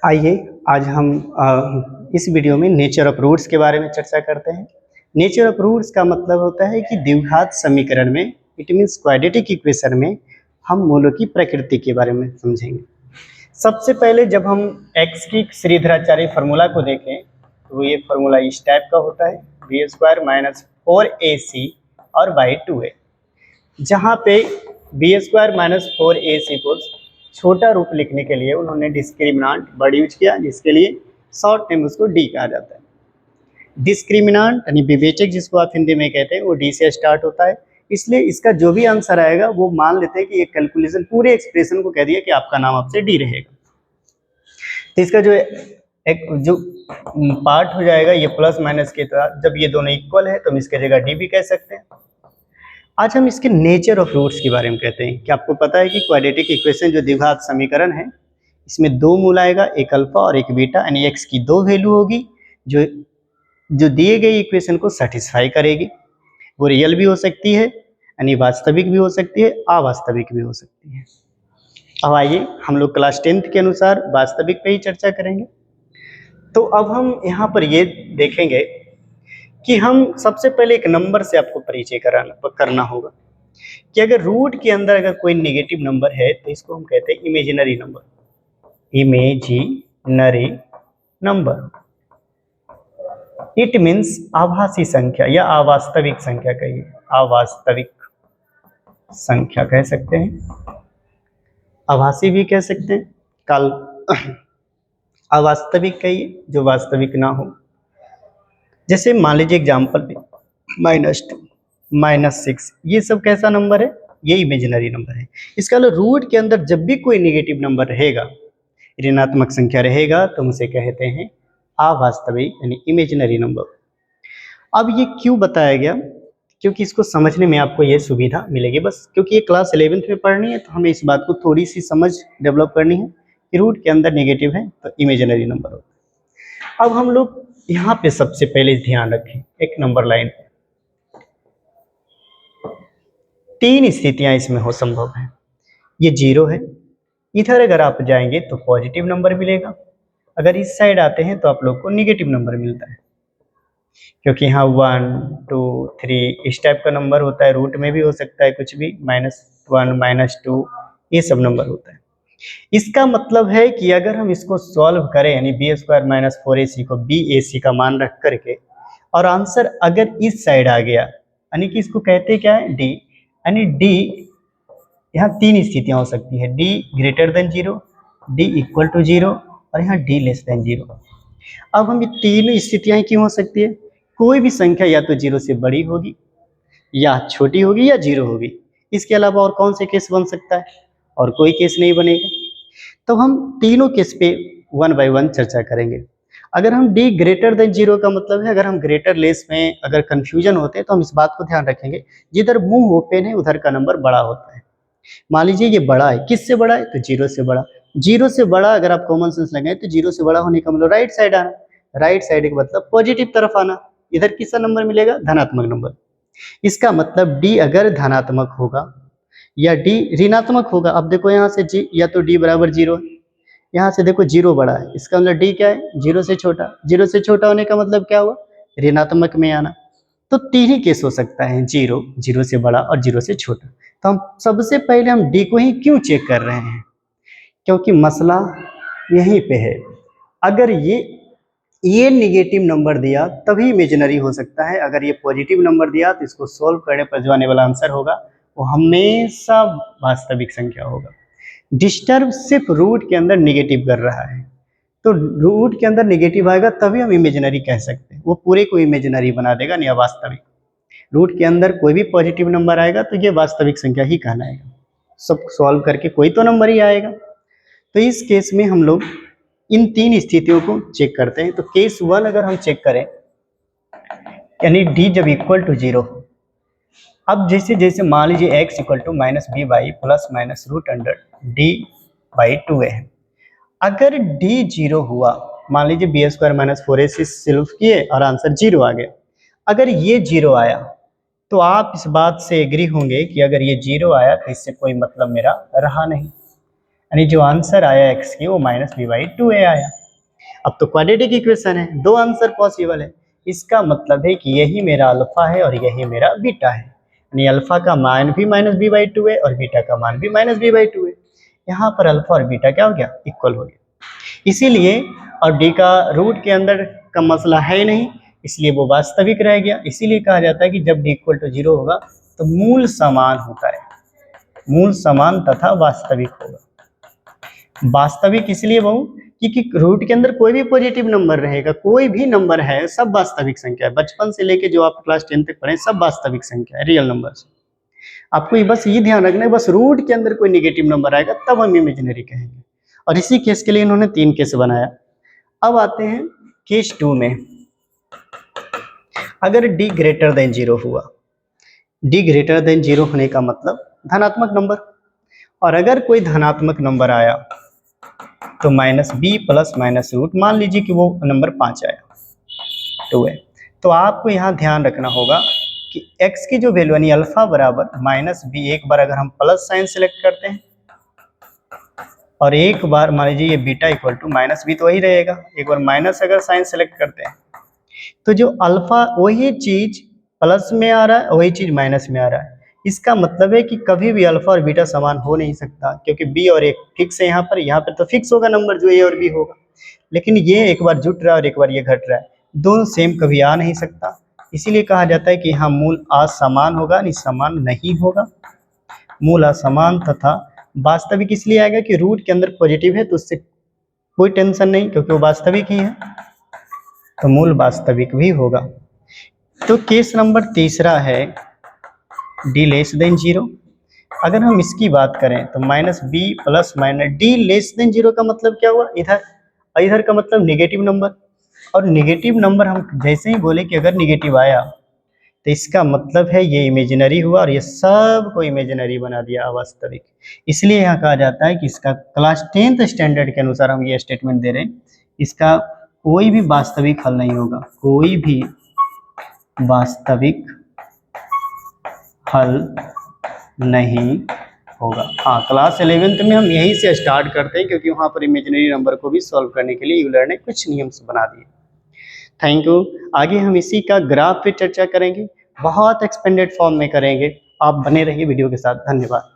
आइए आज हम इस वीडियो में नेचर ऑफ रूट्स के बारे में चर्चा करते हैं। नेचर ऑफ रूट्स का मतलब होता है कि द्विघात समीकरण में, इट मीन्स क्वाड्रेटिक इक्वेशन में हम मूलों की प्रकृति के बारे में समझेंगे। सबसे पहले जब हम x की श्रीधराचार्य फार्मूला को देखें तो ये फार्मूला इस टाइप का होता है, बी स्क्वायर माइनस 4ac और बाई 2a, जहाँ पे बी स्क्वायर माइनस 4ac को छोटा रूप लिखने के लिए उन्होंने डिस्क्रिमिनांट वर्ड यूज किया, जिसके लिए शॉर्ट नेम उसको डी कहा जाता है। डिस्क्रिमिनांट यानी विवेचक जिसको आप हिंदी में कहते हैं वो डी से स्टार्ट होता है, इसलिए इसका जो भी आंसर आएगा वो मान लेते हैं कि ये कैलकुलेशन पूरे एक्सप्रेशन को कह दिया कि आपका नाम आपसे डी रहेगा। तो इसका जो पार्ट हो जाएगा ये प्लस माइनस के तरह, जब ये दोनों इक्वल है तो हम इसके जगह डी भी कह सकते हैं। आज हम इसके नेचर ऑफ रूट्स के बारे में कहते हैं कि आपको पता है कि क्वाड्रेटिक इक्वेशन जो द्विघात समीकरण है इसमें दो मूल आएगा, एक अल्फा और एक बीटा, यानी एक्स की दो वैल्यू होगी जो दिए गए इक्वेशन को सेटिस्फाई करेगी। वो रियल भी हो सकती है यानी वास्तविक भी हो सकती है, अवास्तविक भी हो सकती है। अब आइए हम लोग क्लास 10th के अनुसार वास्तविक पे ही चर्चा करेंगे। तो अब हम यहाँ पर ये देखेंगे कि हम सबसे पहले एक नंबर से आपको परिचय करना होगा कि अगर रूट के अंदर अगर कोई नेगेटिव नंबर है तो इसको हम कहते हैं imaginary number. Imaginary number it means आभासी संख्या या अवास्तविक संख्या कहिए, अवास्तविक संख्या कह सकते हैं, आभासी भी कह सकते हैं, काल अवास्तविक कहिए जो वास्तविक ना हो। जैसे मान लीजिए एग्जाम्पल पे -2, -6, ये सब कैसा नंबर है? ये इमेजिनरी नंबर है। इसका मतलब रूट के अंदर जब भी कोई नेगेटिव नंबर रहेगा, ऋणात्मक संख्या रहेगा, तो हम उसे कहते हैं अवास्तविक यानी इमेजिनरी नंबर। अब ये क्यों बताया गया? क्योंकि इसको समझने में आपको ये सुविधा मिलेगी, बस क्योंकि ये क्लास 11th में पढ़नी है तो हमें इस बात को थोड़ी सी समझ डेवलप करनी है कि रूट के अंदर नेगेटिव है तो इमेजिनरी नंबर होता है। अब हम लोग यहाँ पे सबसे पहले ध्यान रखें, एक नंबर लाइन पे तीन स्थितियां इसमें हो संभव है। ये 0 है, इधर अगर आप जाएंगे तो पॉजिटिव नंबर मिलेगा, अगर इस साइड आते हैं तो आप लोग को नेगेटिव नंबर मिलता है, क्योंकि यहाँ 1 2 3 इस टाइप का नंबर होता है। रूट में भी हो सकता है कुछ भी, -1 -2 ये सब नंबर होता है। इसका मतलब है कि अगर हम इसको सॉल्व करें यानी बी स्क्वायर माइनस 4ac को bac का मान रख करके और आंसर अगर इस साइड आ गया, यानी कि इसको कहते क्या है? डी, यानी डी यहाँ तीन स्थितियां हो सकती है, D greater than 0, D equal to 0 और यहाँ डी लेस देन 0। अब हम ये तीन स्थितियां क्यों हो सकती है? कोई भी संख्या या तो 0 से बड़ी होगी या छोटी होगी या 0 होगी, इसके अलावा और कौन से केस बन सकता है? और कोई केस नहीं बनेगा। तो हम तीनों केस पे 1 बाय 1 चर्चा करेंगे। अगर हम डी ग्रेटर देन 0 का मतलब है अगर हम ग्रेटर लेस में अगर कंफ्यूजन होते हैं तो हम इस बात को ध्यान रखेंगे, जिधर मुंह ओपन है उधर का नंबर बड़ा होता है। मान लीजिए ये बड़ा है, किससे बड़ा है? तो 0 से बड़ा। 0 से बड़ा अगर आप कॉमन सेंस लगाएं तो 0 से बड़ा होने का मतलब राइट साइड आना, राइट साइड का मतलब पॉजिटिव तरफ आना। इधर किसका नंबर मिलेगा? धनात्मक नंबर। इसका मतलब डी अगर धनात्मक होगा या डी ऋणात्मक होगा। अब देखो यहाँ से जी या तो डी बराबर 0 है, यहाँ से देखो 0 बड़ा है, इसका मतलब डी क्या है? 0 से छोटा। 0 से छोटा होने का मतलब क्या हुआ? ऋणात्मक में आना। तो तीन ही केस हो सकता है, 0, 0 से बड़ा और 0 से छोटा। तो हम सबसे पहले हम डी को ही क्यों चेक कर रहे हैं? क्योंकि मसला यहीं पे है। अगर ये नेगेटिव नंबर दिया तभी इमेजिनरी हो सकता है, अगर ये पॉजिटिव नंबर दिया तो इसको सोल्व करने पर जो आने वाला आंसर होगा वो हमेशा वास्तविक संख्या होगा। डिस्टर्ब सिर्फ रूट के अंदर नेगेटिव कर रहा है, तो रूट के अंदर नेगेटिव आएगा तभी हम इमेजिनरी कह सकते हैं, वो पूरे को इमेजिनरी बना देगा, नहीं वास्तविक। रूट के अंदर कोई भी पॉजिटिव नंबर आएगा तो ये वास्तविक संख्या ही कहलाएगा, सब सॉल्व करके कोई तो नंबर ही आएगा। तो इस केस में हम लोग इन तीन स्थितियों को चेक करते हैं। तो केस 1 अगर हम चेक करें यानी डी जब इक्वल टू 0, अब जैसे जैसे मान लीजिए x equal to -b/+ √d/2a है। अगर d 0 हुआ, मान लीजिए B square minus 4ac solve किए और आंसर 0 आ गया, अगर ये 0 आया तो आप इस बात से एग्री होंगे कि अगर ये 0 आया तो इससे कोई मतलब मेरा रहा नहीं, यानी जो आंसर आया x की वो -b/2a आया। अब तो क्वाड्रेटिक इक्वेशन है, दो आंसर पॉसिबल है, इसका मतलब है कि यही मेरा अल्फा है और यही मेरा बीटा है, यानी अल्फा का मान भी -b/2 है और बीटा का मान भी -b/2 है। यहाँ पर अल्फा और बीटा क्या हो गया, इक्वल हो गया। इसीलिए और डी का रूट के अंदर का मसला है नहीं, इसलिए वो वास्तविक रह गया। इसीलिए कहा जाता है कि जब डी इक्वल टू 0 होगा तो मूल समान होता है, मूल समान तथा वास्तविक होगा। वास्तविक इसलिए बहु क्योंकि रूट के अंदर कोई भी पॉजिटिव नंबर रहेगा, कोई भी नंबर है, सब वास्तविक संख्या है। बचपन से लेके जो आप क्लास 10 तक पढ़े सब वास्तविक संख्या है, रियल नंबर्स। आपको बस ये ध्यान रखना है, बस रूट के अंदर कोई निगेटिव नंबर आएगा तब हम इमेजिनरी कहेंगे। और इसी केस के लिए इन्होंने 3 केस बनाया। अब आते हैं केस 2 में। अगर d ग्रेटर देन 0 हुआ, d ग्रेटर देन 0 होने का मतलब धनात्मक नंबर, और अगर कोई धनात्मक नंबर आया तो -b प्लस माइनस रूट, मान लीजिए कि वो नंबर 5 आया, 2 है, तो आपको यहाँ ध्यान रखना होगा कि x की जो वैल्यू यानी अल्फा बराबर -b, एक बार अगर हम प्लस साइन सेलेक्ट करते हैं और एक बार मान लीजिए ये बीटा इक्वल टू -b, तो वही रहेगा, एक बार माइनस अगर साइन सेलेक्ट करते हैं तो जो अल्फा वही चीज प्लस में आ रहा है, वही चीज माइनस में आ रहा है। इसका मतलब है कि कभी भी अल्फा और बीटा समान हो नहीं सकता, क्योंकि बी और ए फिक्स है, यहाँ पर तो फिक्स होगा नंबर जो ए और बी होगा, लेकिन ये एक बार जुट रहा है और एक बार ये घट रहा है, दोनों सेम कभी आ नहीं सकता। इसीलिए कहा जाता है कि यहाँ मूल असमान होगा, नहीं समान नहीं होगा, मूल असमान तथा वास्तविक इसलिए आएगा कि रूट के अंदर पॉजिटिव है तो उससे कोई टेंशन नहीं, क्योंकि वो वास्तविक ही है, तो मूल वास्तविक भी होगा। तो केस नंबर तीसरा है d लेस देन 0। अगर हम इसकी बात करें तो -b plus minus d less than 0 का मतलब क्या हुआ, इधर का मतलब नेगेटिव नंबर, और नेगेटिव नंबर हम जैसे ही बोले कि अगर नेगेटिव आया तो इसका मतलब है ये इमेजिनरी हुआ, और ये सब को इमेजिनरी बना दिया, अवास्तविक। इसलिए यहाँ कहा जाता है कि इसका क्लास 10th स्टैंडर्ड के अनुसार हम ये स्टेटमेंट दे रहे हैं, इसका कोई भी वास्तविक हल नहीं होगा, कोई भी वास्तविक हल नहीं होगा। हाँ, क्लास 11th में हम यहीं से स्टार्ट करते हैं, क्योंकि वहाँ पर इमेजिनरी नंबर को भी सॉल्व करने के लिए यूलर ने कुछ नियम बना दिए। Thank you. आगे हम इसी का ग्राफ पे चर्चा करेंगे, बहुत एक्सपेंडेड फॉर्म में करेंगे। आप बने रहिए वीडियो के साथ। धन्यवाद।